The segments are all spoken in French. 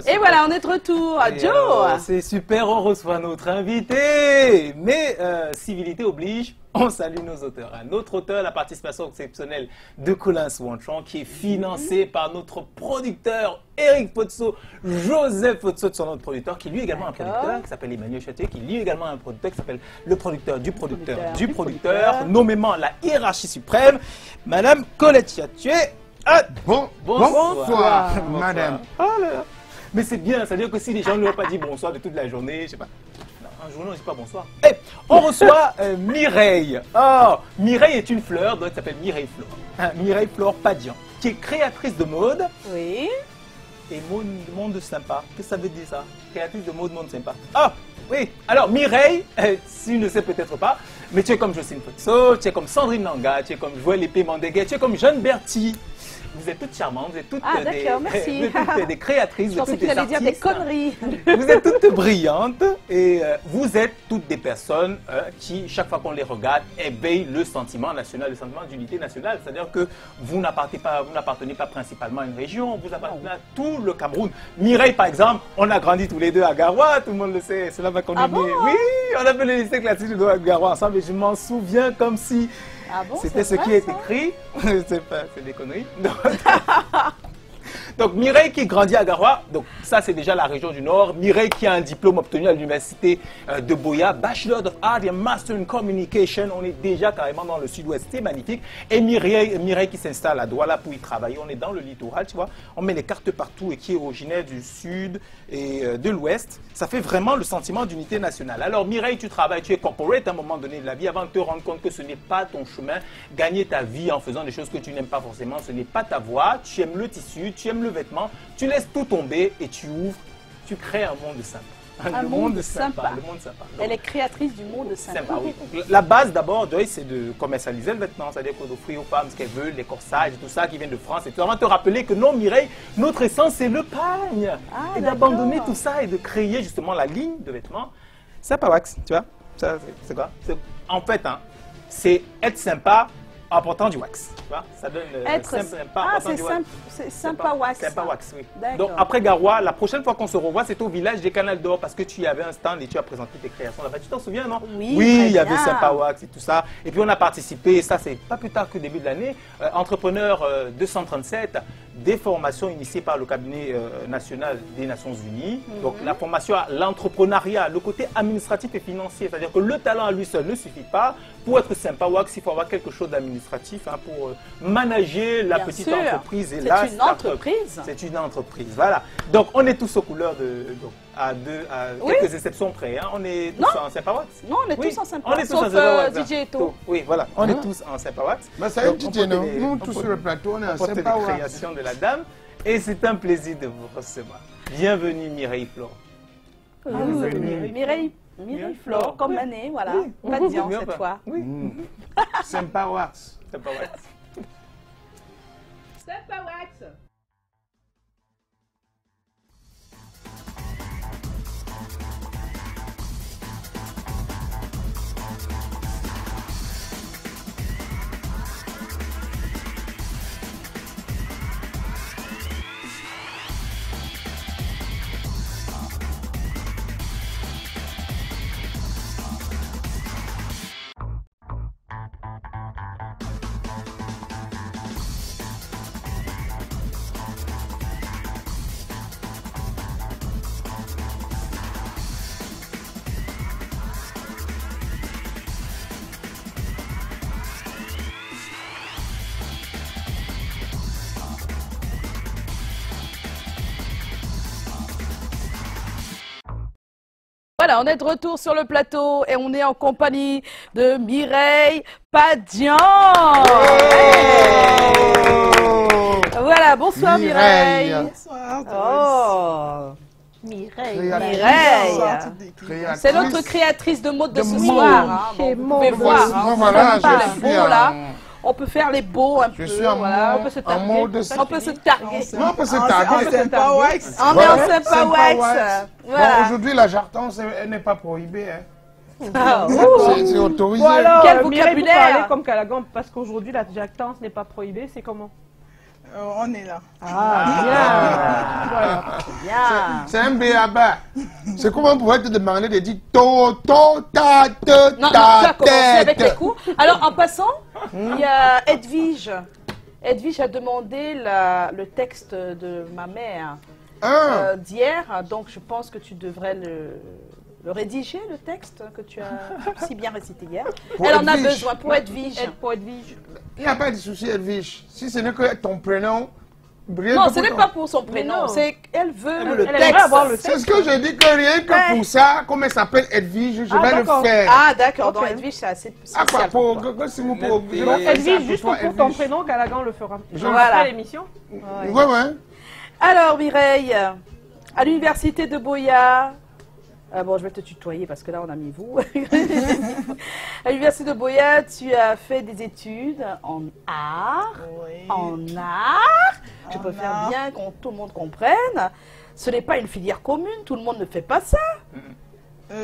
Et voilà, on est de retour. Joe. C'est super, on reçoit notre invité. Mais civilité oblige, on salue nos auteurs. Notre auteur, la participation exceptionnelle de Colin Swanchon, qui est financé par notre producteur Eric Potso, Joseph Potso de son autre producteur, qui lui est également un producteur, qui s'appelle Emmanuel Châtier, qui lui est également un producteur, qui s'appelle le producteur du producteur du producteur, nommément la hiérarchie suprême, Madame Colette Châtier. Bonsoir, madame. Oh là là. Mais c'est bien, c'est-à-dire que si les gens ne lui ont pas dit bonsoir de toute la journée, je sais pas. Un jour, on ne dit pas bonsoir. Hey, on reçoit Mireille. Oh, Mireille est une fleur, donc elle s'appelle Mireille Flore. Mireille Flore Padian, qui est créatrice de mode. Oui. Et monde sympa. Qu'est-ce que ça veut dire ça? Créatrice de mode, monde sympa. Ah, oui. Alors, Mireille, tu ne sais peut-être pas, mais tu es comme Jocelyne Potso, tu es comme Sandrine Nanga, tu es comme Joël Épée Mandéguet, tu es comme Jeanne Berthy. Vous êtes toutes charmantes, vous êtes toutes, des créatrices, je pensais qu'il allait dire des conneries. Vous êtes toutes brillantes et vous êtes toutes des personnes qui, chaque fois qu'on les regarde, éveillent le sentiment national, le sentiment d'unité nationale. C'est-à-dire que vous n'appartenez pas principalement à une région, vous appartenez à tout le Cameroun. Mireille, par exemple, on a grandi tous les deux à Garoua, tout le monde le sait, c'est là-bas qu'on est né. Oui, on a fait le lycée classique de Garoua ensemble et je m'en souviens comme si... Ah bon, c'était ce qui est écrit. C'est des conneries. Donc Mireille qui grandit à Garoua, donc ça c'est déjà la région du Nord. Mireille qui a un diplôme obtenu à l'université de Boya, Bachelor of Art et Master in Communication. On est déjà carrément dans le sud-ouest, c'est magnifique. Et Mireille qui s'installe à Douala pour y travailler. On est dans le littoral, tu vois. On met les cartes partout et qui est originaire du sud et de l'ouest. Ça fait vraiment le sentiment d'unité nationale. Alors Mireille, tu travailles, tu es corporate à un moment donné de la vie avant de te rendre compte que ce n'est pas ton chemin. Gagner ta vie en faisant des choses que tu n'aimes pas forcément, ce n'est pas ta voie. Tu aimes le tissu, tu aimes le vêtement, tu laisses tout tomber et tu ouvres, tu crées un monde sympa. Un monde sympa. Le monde sympa. Donc, elle est créatrice du monde sympa. Oui. La base d'abord, Joyce, c'est de commercialiser le vêtement, c'est-à-dire d'offrir aux femmes ce qu'elles veulent, les corsages, tout ça qui vient de France. Et tu vas te rappeler que non, Mireille, notre essence, c'est le pagne. Et d'abandonner tout ça et de créer justement la ligne de vêtements. Sympa Wax, tu vois. C'est quoi? En fait, hein, c'est être sympa en portant du wax. Tu vois, ça donne sympa en portant du wax. C'est sympa wax. Sympa wax, oui. Donc après Garoua, la prochaine fois qu'on se revoit, c'est au village des Canals d'Or parce que tu y avais un stand et tu as présenté tes créations là-bas. Tu t'en souviens, non? Oui, oui, il y avait Sympa Wax et tout ça. Et puis on a participé, ça c'est pas plus tard que début de l'année, Entrepreneur 237, des formations initiées par le cabinet national des Nations Unies. Donc la formation à l'entrepreneuriat, le côté administratif et financier. C'est-à-dire que le talent à lui seul ne suffit pas. Pour être Sympa Wax, il faut avoir quelque chose d'administratif pour manager la petite entreprise. C'est une entreprise. C'est une entreprise, voilà. Donc on est tous aux couleurs à quelques exceptions près. Hein. On est tous en Sympa Wax. Non, on est tous en Sympa Wax. On est tous en Sympa Wax. DJ Eto. Oui, voilà. On est tous en Sympa Wax. Mais ça y est, DJ, nous tous sur le plateau, on est en Sympa Wax. Création de la dame. Et c'est un plaisir de vous recevoir. Bienvenue Mireille Flore. Mireille Flore, comme année, voilà. Pas de Dian cette fois. Oui. Sympa Wax. Sympa Wax. Sympa Wax. Voilà, on est de retour sur le plateau et on est en compagnie de Mireille Padian. Voilà, bonsoir Mireille. Bonsoir. Mireille. C'est notre créatrice de mode de ce soir. Vous pouvez voir. Voilà, je suis là. On peut faire les beaux un peu. Voilà, on peut se targuer. On peut se targuer. On peut se targuer. On est en Sympa Wax. Bon, aujourd'hui, la jartance n'est pas prohibée. C'est autorisé. Bon alors, quel Mireille, vocabulaire. vous parlez comme Calagan, parce qu'aujourd'hui, la jactance n'est pas prohibée, c'est comment? On est là. Ah, bien. C'est un béaba. C'est comment on pourrait te demander de dire to, to, ta, te, Non, tu ta, as commencé avec les tête. coups. Alors, en passant, il y a Edwige. Edwige a demandé le texte de ma mère d'hier. Donc, je pense que tu devrais le rédiger, le texte que tu as si bien récité hier. Pour Elle en a Edwige. besoin pour Edwige. Pour Edwige. Il n'y a pas de souci, Edwige. Si ce n'est que ton prénom. Non, ce n'est pas pour son prénom. C'est qu'elle veut le aimerait texte. avoir le C'est ce que je dis, que rien que pour ça, comme elle s'appelle Edwige, je vais le faire. Ah, d'accord. Ok. Donc, Edwige, c'est assez Ah, spécial quoi, pour toi. si vous pouvez. Donc, Edwige, juste pour ton prénom, Callaghan le fera. Je Voilà. Après l'émission. Ouais, ouais. Alors, Mireille, à l'université de Boya, bon, je vais te tutoyer parce que là, on a mis vous. À l'université de Boya, tu as fait des études en art. Oui. En art. Je En préfère art. bien que tout le monde comprenne. Ce n'est pas une filière commune, tout le monde ne fait pas ça.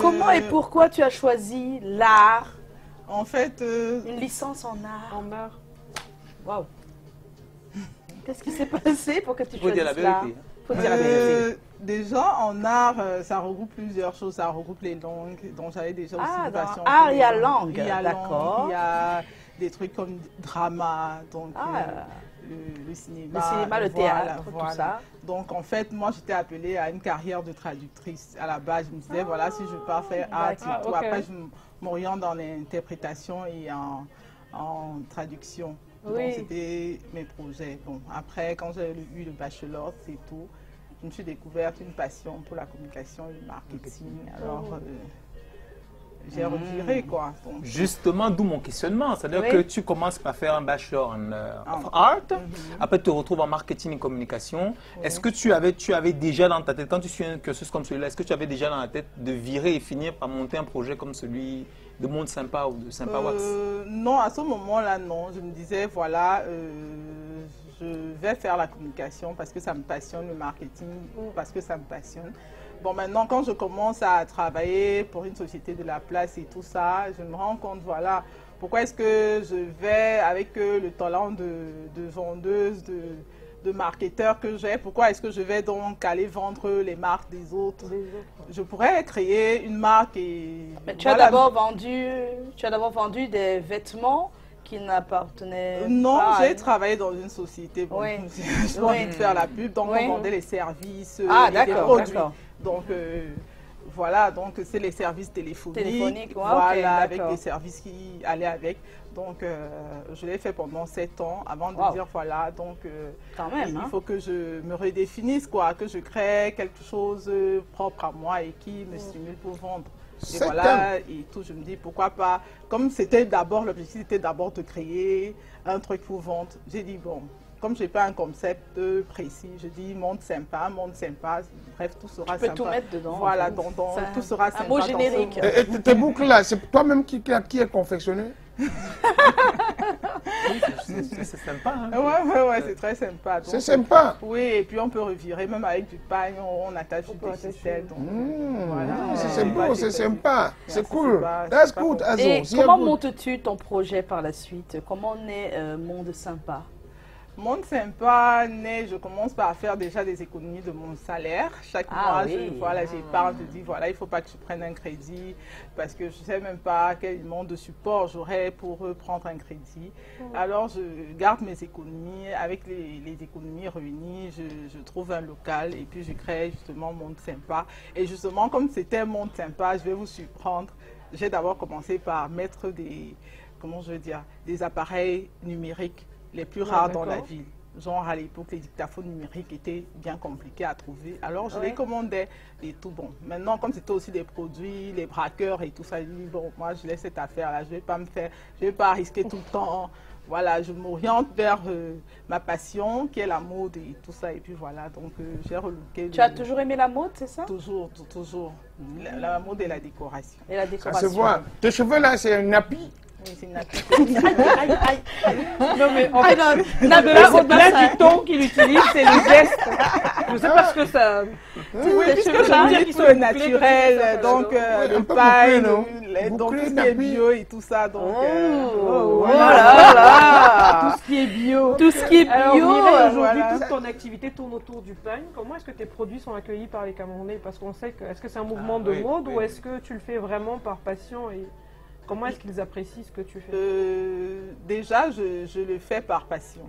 Comment et pourquoi tu as choisi l'art, En fait, une licence en art? On meurt. Waouh. Qu'est-ce qui s'est passé pour que tu Faut dire la choisisses l'art? vérité. Faut dire la vérité. déjà en art, ça regroupe plusieurs choses. Ça regroupe les langues, donc j'avais déjà aussi Ah, une dans passion. art, pour il y a les langue, Il y a d'accord. langue, il y a des trucs comme drama, donc Ah. le cinéma. Le cinéma, le voilà, théâtre, tout voilà. ça. Donc en fait, moi j'étais appelée à une carrière de traductrice. À la base, je me disais, voilà, si je pars faire art et d'accord. tout, Ok. après je m'oriente dans l'interprétation et en traduction. Oui. Donc c'était mes projets. Bon, après, quand j'ai eu le bachelor, c'est tout. Je me suis découverte une passion pour la communication et le marketing. Alors, j'ai reviré, quoi. Donc, Justement, d'où mon questionnement. C'est-à-dire Oui. que tu commences par faire un bachelor en art, après tu te retrouves en marketing et communication. Est-ce que tu avais déjà dans ta tête, quand tu suis un cursus comme celui-là, est-ce que tu avais déjà dans la tête de virer et finir par monter un projet comme celui de Monde Sympa ou de Sympa Wax? non, à ce moment-là, non. Je me disais, voilà, je vais faire la communication parce que ça me passionne, le marketing, parce que ça me passionne. Bon, maintenant, quand je commence à travailler pour une société de la place et tout ça, je me rends compte, voilà, pourquoi est-ce que je vais, avec le talent de vendeuse, de marketeur que j'ai, pourquoi est-ce que je vais donc aller vendre les marques des autres? Je pourrais créer une marque et... Mais tu as d'abord vendu des vêtements qui n'appartenaient Non, pas à j'ai une- travaillé dans une société. Bon, Oui. je dois envie de faire la pub, donc Oui. on vendait les services, Ah, les d'accord, produits. d'accord. Donc, voilà, donc c'est les services téléphoniques. Téléphoniques, ouais, ok, voilà, avec d'accord. des services qui allaient avec. Donc, je l'ai fait pendant 7 ans avant de Wow. dire, voilà, donc Quand même, il hein. faut que je me redéfinisse, quoi, que je crée quelque chose propre à moi et qui me stimule pour vendre. Et C'est voilà, et tout, je me dis, pourquoi pas, comme c'était d'abord, l'objectif était d'abord de créer un truc pour vendre, j'ai dit, bon, comme je n'ai pas un concept précis, je dis monde sympa, bref, tout sera Tu peux sympa. tout mettre dedans. Voilà, donc donc tout sera sympa. un mot dans ce générique. monde. Et tes boucles là, c'est toi-même qui est confectionné? C'est sympa, hein? Ouais, c'est très sympa. Donc, C'est sympa. oui, et puis on peut revirer, même avec du pain, on attache des ficelles. Donc, voilà. C'est beau, c'est sympa. C'est c'est cool. pas- That's c'est pas good, bon. Azo. Et C'est comment good. montes-tu ton projet par la suite? Comment naît Monde Sympa? Monde sympa, je commence par faire déjà des économies de mon salaire. Chaque Ah mois, oui. j'épargne, je dis voilà, il ne faut pas que je prenne un crédit parce que je ne sais même pas quel nombre de support j'aurai pour prendre un crédit. Alors, je garde mes économies. Avec les économies réunies, je trouve un local et puis je crée justement Monde Sympa. Et justement, comme c'était Monde Sympa, je vais vous surprendre. J'ai d'abord commencé par mettre des appareils numériques les plus rares dans la d'accord. ville. Genre à l'époque, les dictaphones numériques étaient bien compliqués à trouver. Alors je Ouais. les commandais et tout bon. Maintenant, comme c'était aussi des produits, les braqueurs et tout ça, je dis bon, moi je laisse cette affaire-là, je vais pas risquer tout le temps. Voilà, je m'oriente vers ma passion qui est la mode et tout ça. Et puis voilà, donc j'ai relooké. Tu as toujours aimé la mode, c'est ça? Toujours. La mode et la décoration. Et la Ça décoration? se voit. Tes cheveux là, c'est un nappy. Oui, c'est une Aïe, aïe. Non, mais en fait, Là, au-delà du ton qu'il utilise, c'est le geste. Je sais pas ce que ça. Oui, puisque cheveux je là, veux dire ils qu'ils sont sont bouclés, naturels, donc un le peu paille, bouclés, non? donc Bouclés, tout ce qui est nappy. bio et tout ça. Donc, Oh voilà. là là! Tout ce qui est bio. Tout tout ce qui est Alors, bio. Mireille, aujourd'hui, voilà. toute ton activité tourne autour du pain. Comment est-ce que tes produits sont accueillis par les Camerounais? Parce qu'on sait que, est-ce que c'est un mouvement de oui, mode oui. ou est-ce que tu le fais vraiment par passion et comment est-ce qu'ils apprécient ce que tu fais? Déjà, je le fais par passion,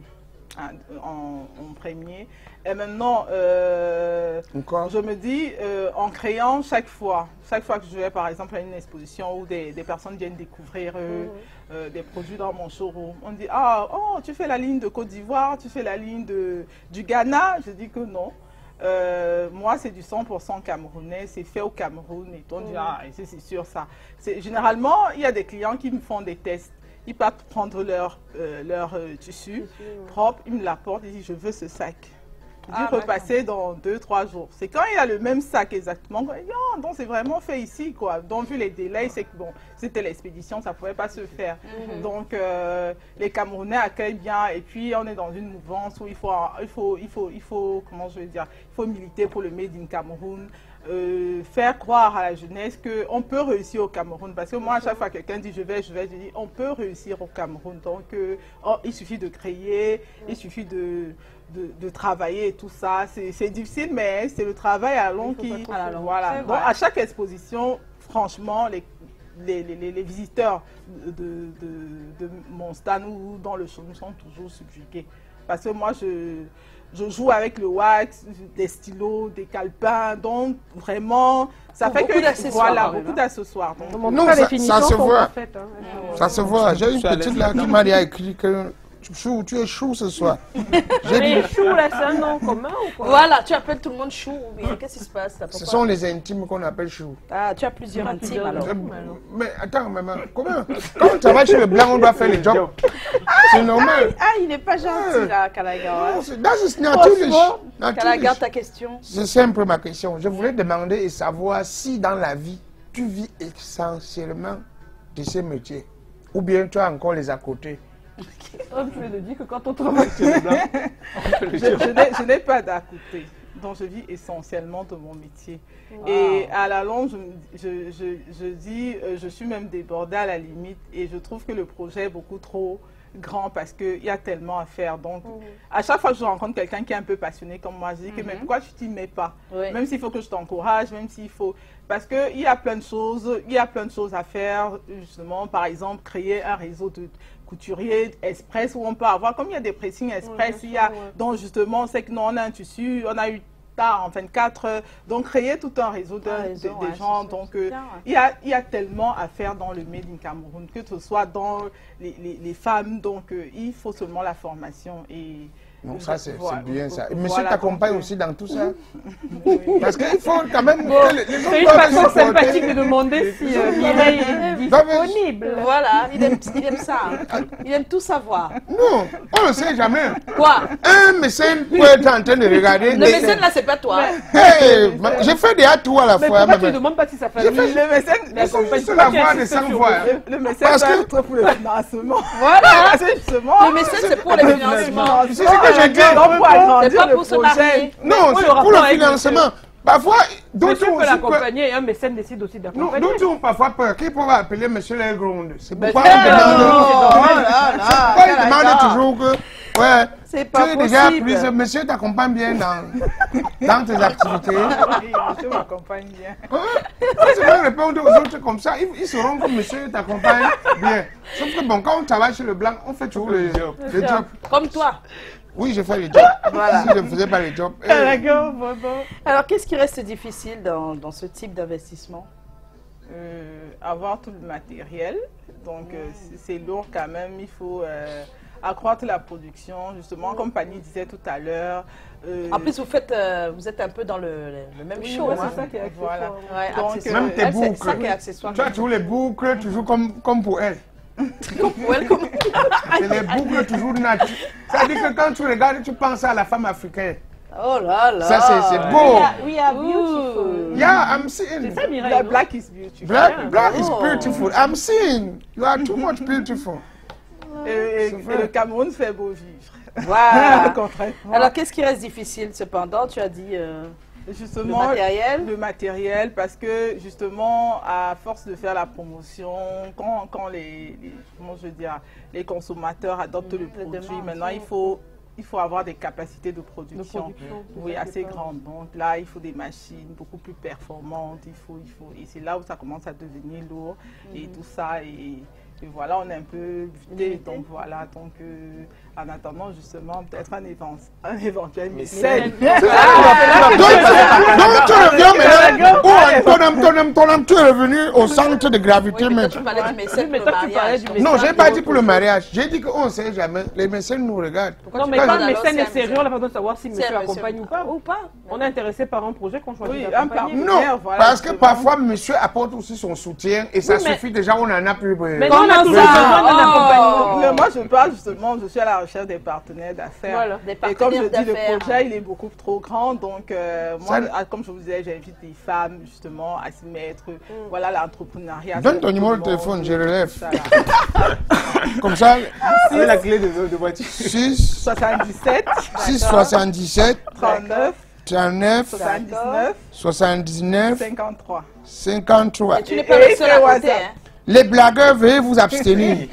hein, en premier. Et maintenant, Encore? je me dis, en créant chaque fois que je vais par exemple à une exposition où des personnes viennent découvrir des produits dans mon showroom, on dit, ah, oh, tu fais la ligne de Côte d'Ivoire, tu fais la ligne du Ghana. Je dis que non. Moi, c'est du 100% camerounais, c'est fait au Cameroun. Et on dit, ah, c'est sûr ça. Généralement, il y a des clients qui me font des tests. Ils partent prendre leur tissu propre, ils me l'apportent, ils disent, je veux ce sac. Je dis, repasser dans 2-3 jours. C'est quand il y a le même sac exactement. Oh, donc c'est vraiment fait ici, quoi. Donc vu les délais, c'est que bon, c'était l'expédition, ça ne pouvait pas se faire. Donc les Camerounais accueillent bien. Et puis on est dans une mouvance où il faut comment je vais dire, il faut militer pour le Made in Cameroun. Faire croire à la jeunesse qu'on peut réussir au Cameroun. Parce que moi, à chaque fois que quelqu'un dit je vais, je dis on peut réussir au Cameroun. Donc, il suffit de créer, il suffit de travailler et tout ça. C'est difficile, mais c'est le travail à long qui... Voilà. Donc, à chaque exposition, franchement, les visiteurs de mon stand ou dans le showroom sont toujours subjugués. Parce que moi, je joue avec le wax, des stylos, des calepins, donc vraiment, ça fait beaucoup d'accessoires. Voilà, beaucoup d'accessoires. Non, ça se voit. Ça se voit. J'ai une petite là qui m'a écrit que Chou, tu es chou ce soir. Mais chou, là, c'est un nom commun ou quoi? Voilà, tu appelles tout le monde chou. Qu'est-ce qui se passe? Ce sont les intimes qu'on appelle chou. Ah, tu as plusieurs intimes alors. Mais attends, maman, comment? Quand on travaille chez le blanc, on doit faire les jobs. C'est normal. Ah, il n'est pas gentil là, Kalaga. Kalaga, ta question. C'est simple ma question. Je voulais demander et savoir si dans la vie, tu vis essentiellement de ces métiers. Ou bien tu as encore les à côté. Tu veux dire que quand on travaille chez le blanc, je n'ai pas d'à côté. Donc je vis essentiellement de mon métier. Wow. Et à la longue, je dis, je suis même débordée à la limite et je trouve que le projet est beaucoup trop grand parce qu'il y a tellement à faire. Donc, à chaque fois que je rencontre quelqu'un qui est un peu passionné comme moi, je dis que mais pourquoi tu t'y mets pas? Même s'il faut que je t'encourage, même s'il faut... Parce qu'il y a plein de choses à faire, justement, par exemple, créer un réseau de couturiers express où on peut avoir, comme il y a des pressings express, il y a, donc justement, c'est que nous, on a un tissu, on a eu en 24 heures, donc créer tout un réseau des gens, donc il y a tellement à faire dans le Made in Cameroun, que ce soit dans les femmes, donc il faut seulement la formation et... Non, ça c'est bien ça. Et monsieur t'accompagne aussi dans tout ça. Parce qu'il faut quand même que les gens c'est une façon sympathique de demander si Mireille est disponible. Voilà, il aime ça. Il aime tout savoir. Non, on ne sait jamais. Quoi? Un mécène peut être en train de regarder. Le mécène là, c'est pas toi. J'ai fait des atouts à la fois. Mais pourquoi tu ne demandes pas si ça fait le mécène, c'est la voix de sans voix. Le mécène c'est pour le financement. Voilà. Le mécène c'est pour le financement. C'est ce que j'ai dit. C'est pas pour se marier. Non, c'est pour le financement. Parfois, d'autres peut l'accompagner et un mécène décide aussi d'accompagner. D'autres ont parfois peur. Qui pourra appeler monsieur Legronde? C'est pourquoi il demande toujours que... Ouais, c'est pas possible. Déjà plus, monsieur t'accompagne bien dans tes activités. Oui, monsieur m'accompagne bien. Si tu veux répondre aux autres comme ça, ils sauront que monsieur t'accompagne bien. Sauf que bon, quand on travaille chez le blanc, on fait toujours le job. Comme toi. Oui, je fais le job. Voilà. Si je ne faisais pas le job. Alors, qu'est-ce qui reste difficile dans ce type d'investissement? Avoir tout le matériel. Donc, c'est lourd quand même. Il faut accroître la production. Justement, comme Fanny disait tout à l'heure. En plus, vous êtes un peu dans le même show. C'est ça qui est accessoire. Voilà. Ouais, même tes boucles. C'est ça qui est accessoire. Tu as toujours les boucles, toujours comme pour elle. C'est les boucles toujours naturelles. Ça veut dire que quand tu regardes, tu penses à la femme africaine. Oh là là. Ça, c'est beau. We are beautiful. Yeah, I'm seeing. C'est ça, Mireille. Black is beautiful. Black is beautiful. I'm seeing. You are too much beautiful. Et le Cameroun fait beau vivre. Voilà. Alors, qu'est-ce qui reste difficile cependant? Tu as dit Justement, le matériel, parce que justement, à force de faire la promotion, quand comment je veux dire, les consommateurs adoptent le produit, maintenant il faut avoir des capacités de production, oui, assez grandes. Donc là, il faut des machines beaucoup plus performantes, et c'est là où ça commence à devenir lourd et tout ça. Et voilà, on est un peu buté, donc voilà, donc en attendant justement peut-être un éventuel mécène. Donc tu reviens maintenant, tu es revenu au centre de gravité. Oui, mais tu parlais du mécène pour le mariage. Non, je n'ai pas dit pour le mariage, j'ai dit qu'on ne sait jamais, les mécènes nous regardent. Non, mais quand le mécène est sérieux, on n'a pas besoin de savoir si monsieur accompagne ou pas. On est intéressé par un projet qu'on choisit d'accompagner. Non, parce que parfois monsieur apporte aussi son soutien et ça suffit déjà, on en a plus besoin. On a toujours besoin d'un accompagnement. Mais moi, je parle justement, je suis à la recherche des partenaires d'affaires. Voilà. Et comme je dis, le projet, il est beaucoup trop grand. Donc, moi, comme je vous disais, j'invite des femmes justement à s'y mettre. Voilà, l'entrepreneuriat. Donne ton numéro de téléphone, je relève. Comme ça. C'est la clé de voiture. 6 77 39 79 53. Et tu n'es pas le seul à côté, hein. Les blagueurs, veuillez vous abstenir.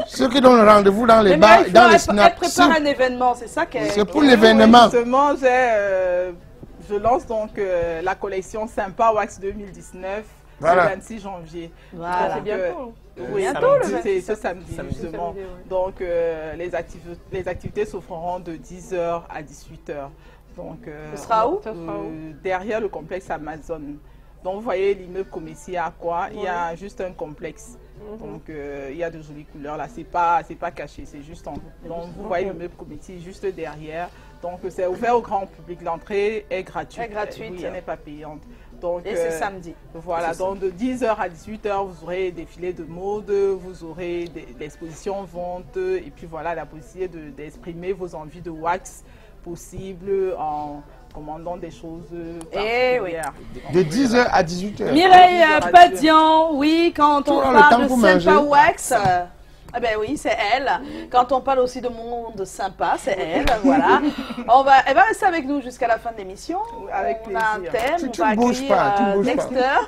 Ceux qui donnent rendez-vous dans les bars, dans les snaps. Elle prépare un événement, c'est ça qu'elle... C'est pour l'événement. Justement, je lance donc la collection Sympa Wax 2019 le 26 janvier. Voilà. C'est bientôt. Oui, c'est ce samedi justement. Samedi, oui. Donc les activités se feront de 10h à 18h. Donc, ce sera où? Derrière le complexe Amazon. Donc vous voyez l'immeuble Cométie à quoi? Il y a juste un complexe. Donc il y a de jolies couleurs là, c'est pas caché, c'est juste en haut. Donc vous voyez l'immeuble Cométie juste derrière. Donc c'est ouvert au grand public, l'entrée est gratuite. Oui, elle n'est pas payante. Donc, et c'est samedi. Voilà, donc de 10h à 18h, vous aurez des défilés de mode, vous aurez des expositions ventes et puis voilà la possibilité d'exprimer vos envies de wax possibles en commandant des choses particulières. De 10h à 18h. Mireille Badian, oui, quand on parle de Sympa Wax, ah ben oui, c'est elle. Quand on parle aussi de monde sympa, c'est elle, voilà. Elle va rester avec nous jusqu'à la fin de l'émission. Avec plaisir. On a un thème, Si tu on va ne bouges pas, tu ne bouges Dexter.